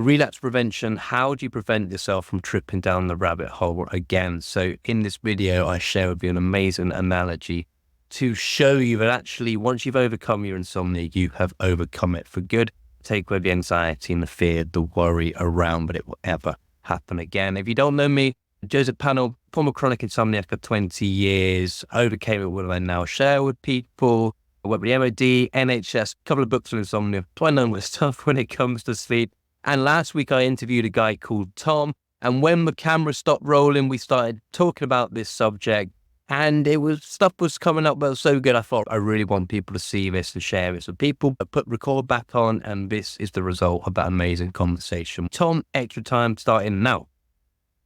Relapse prevention, how do you prevent yourself from tripping down the rabbit hole again? So in this video, I share with you an amazing analogy to show you that actually once you've overcome your insomnia, you have overcome it for good. Take away the anxiety and the fear, the worry around that it will ever happen again. If you don't know me, Joseph Pannell, former chronic insomniac for 20 years, overcame it. What do I now share with people? I work with the MOD, NHS, a couple of books on insomnia. So I know my stuff when it comes to sleep. And last week I interviewed a guy called Tom. And when the camera stopped rolling, we started talking about this subject. And stuff was coming up that was so good. I thought I really want people to see this and share this with people. I put record back on, and this is the result of that amazing conversation. Tom, extra time starting now.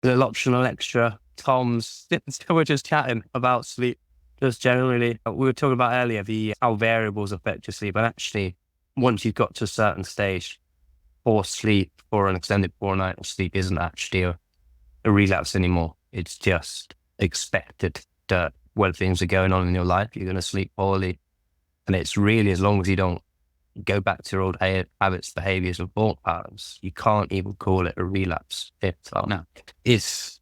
A little optional extra. Tom's, we're just chatting about sleep, just generally. We were talking about earlier how variables affect your sleep. And actually, once you've got to a certain stage, poor sleep or an extended poor night of sleep isn't actually a relapse anymore. It's just expected that when things are going on in your life, you're going to sleep poorly. And it's really, as long as you don't go back to your old habits, behaviors, and thought patterns, you can't even call it a relapse. No. It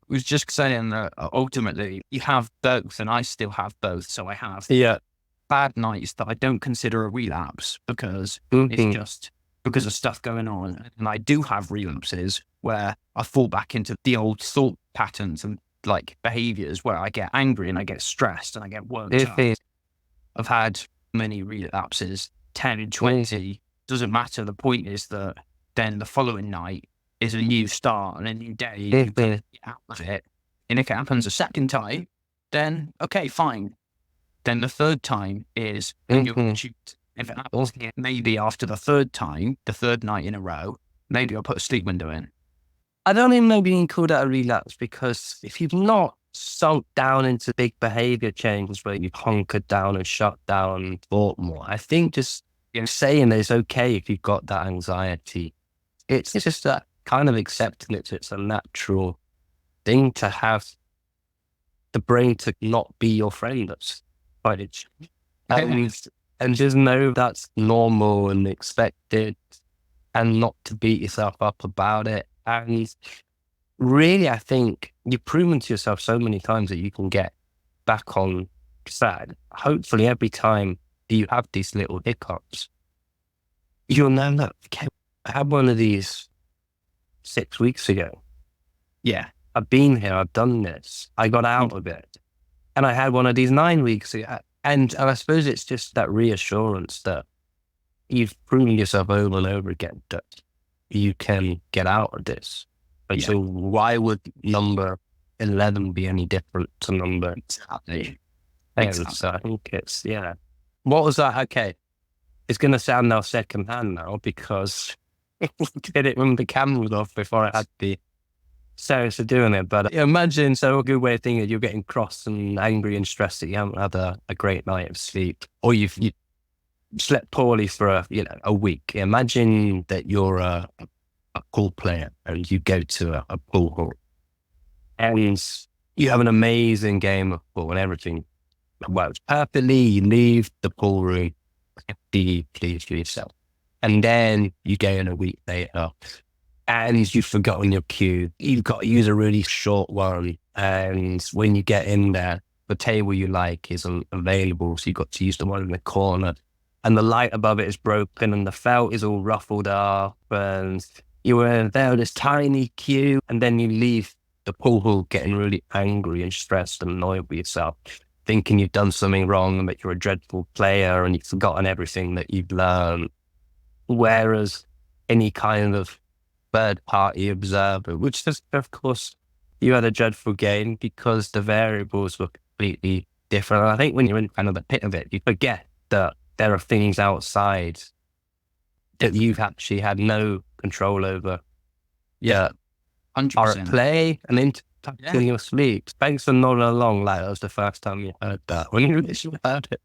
was just saying that ultimately you have both, and I still have both. So I have bad nights that I don't consider a relapse because it's just because of stuff going on. And I do have relapses where I fall back into the old thought patterns and like behaviors where I get angry and I get stressed and I get worked up. I've had many relapses, 10, 20, doesn't matter. The point is that then the following night is a new start and a new day. You get out of it. And if it happens a second time, then okay, fine. Then the third time is a new opportunity. If it happens again, maybe after the third time, the third night in a row, maybe I'll put a sleep window in. I don't even know if you can call that a relapse, because if you've not sunk down into big behavior changes where you've hunkered down and shut down and thought more, I think just saying that it's okay if you've got that anxiety. It's just that kind of accepting it. It's a natural thing to have the brain to not be your friend. That's quite it. And just know that's normal and expected, and not to beat yourself up about it. And really, I think you've proven to yourself so many times that you can get back on track. Hopefully, every time you have these little hiccups, you'll know that, okay, I had one of these 6 weeks ago. Yeah. I've been here, I've done this, I got out of it. And I had one of these 9 weeks ago. And I suppose it's just that reassurance that you've proven yourself over and over again that you can get out of this. But so why would number 11 be any different to number? Exactly. So I think it's, What was that? Okay. It's going to sound now secondhand now because I did it when the camera was off before I had the serious of doing it. But imagine, so a good way of thinking it, you're getting cross and angry and stressed that you haven't had a great night of sleep, or you slept poorly for a week. Imagine that you're a pool player and you go to a pool hall and you have an amazing game of pool and everything works perfectly. You leave the pool room pleased with yourself, and then you go in a week later and you've forgotten your cue. You've got to use a really short one, and when you get in there, the table you like isn't available, so you've got to use the one in the corner, and the light above it is broken, and the felt is all ruffled up, and you were there with this tiny cue, and then you leave the pool hall getting really angry and stressed and annoyed with yourself, thinking you've done something wrong and that you're a dreadful player and you've forgotten everything that you've learned. Whereas any kind of third-party observer, which is, of course, you had a dreadful game because the variables were completely different. And I think when you're in kind of the pit of it, you forget that there are things outside that you've actually had no control over. Yeah, 100%. Are at play and in your sleep. Thanks for nodding along like that was the first time you heard that. When you literally heard it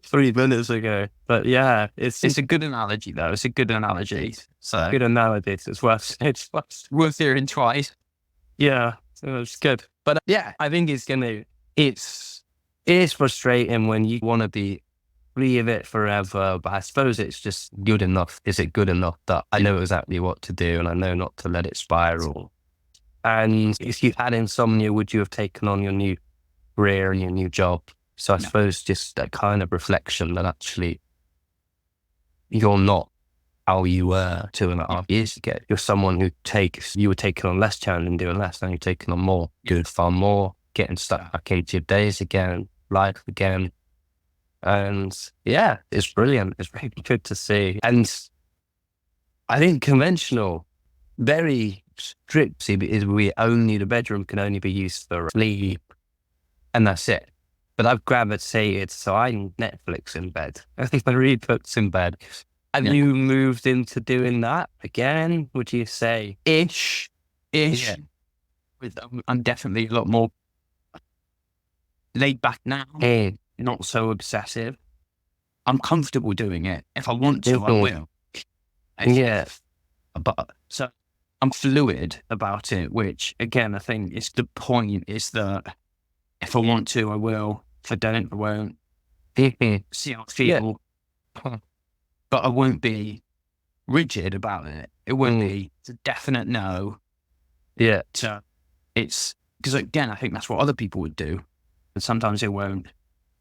3 minutes ago. But yeah, it's a good analogy though. It's a good analogy. So good analogy. It's worth hearing twice. Yeah, so it's good. But I think it is frustrating when you want to be leave it forever, but I suppose it's just good enough. Is it good enough that I know exactly what to do and I know not to let it spiral? And if you had insomnia, would you have taken on your new career and your new job? So I suppose just that kind of reflection that actually you're not how you were 2.5 years ago. You're someone who you were taking on less challenge and doing less, now you're taking on more, doing far more, getting stuck back into your days again, life again. And yeah, it's brilliant. It's really good to see. And I think conventional, very strict CBT, the bedroom can only be used for sleep, and that's it. But I've gravitated, so I'm Netflix in bed. I think I read books in bed. Have you moved into doing that again? Would you say ish? Yeah. I'm definitely a lot more laid back now. Not so obsessive. I'm comfortable doing it. If I want to, I will. Yeah. But so I'm fluid about it, which again, I think is the point, is that if I want to, I will. If I don't, I won't. See how I feel. Yeah. But I won't be rigid about it. It won't be a definite no. Yeah. So it's, because again, I think that's what other people would do. And sometimes they won't.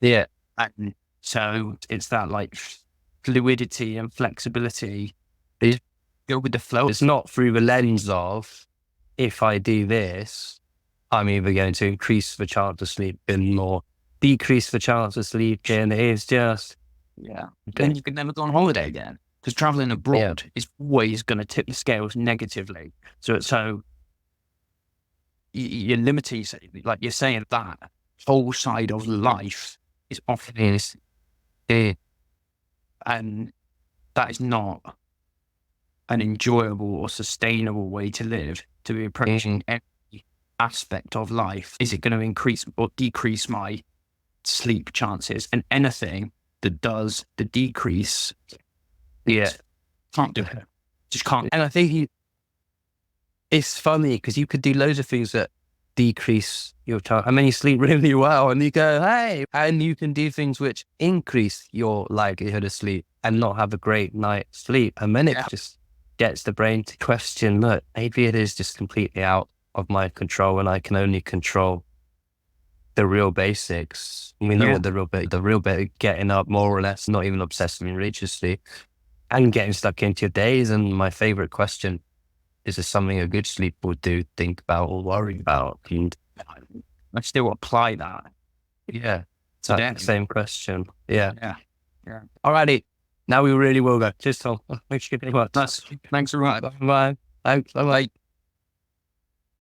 Yeah. And so it's that like fluidity and flexibility. Go with the flow. It's not through the lens of, if I do this, I'm either going to increase the chance of sleeping or decrease the chance of sleeping. It's just, then you can never go on holiday again, because traveling abroad is always going to tip the scales negatively. So you're limiting, like you're saying, that whole side of life is off. And that is not an enjoyable or sustainable way to live, to be approaching every aspect of life. Is it going to increase or decrease my sleep chances? And anything that does the decrease, can't do it. Just can't. And I think it's funny because you could do loads of things that decrease your chance. I mean, you sleep really well and you go, hey, and you can do things which increase your likelihood of sleep and not have a great night's sleep. And then it just gets the brain to question, look, maybe it is just completely out of my control and I can only control the real basics. We know what the real bit, getting up more or less, not even obsessively religiously, and getting stuck into your days. And my favorite question is there something a good sleep would do, think about or worry about? And I still apply that. Yeah. So that same question. Yeah. Alrighty. Now we really will go. Cheers, Tom. Thanks very much. Thanks very much. Bye. Thanks. Bye.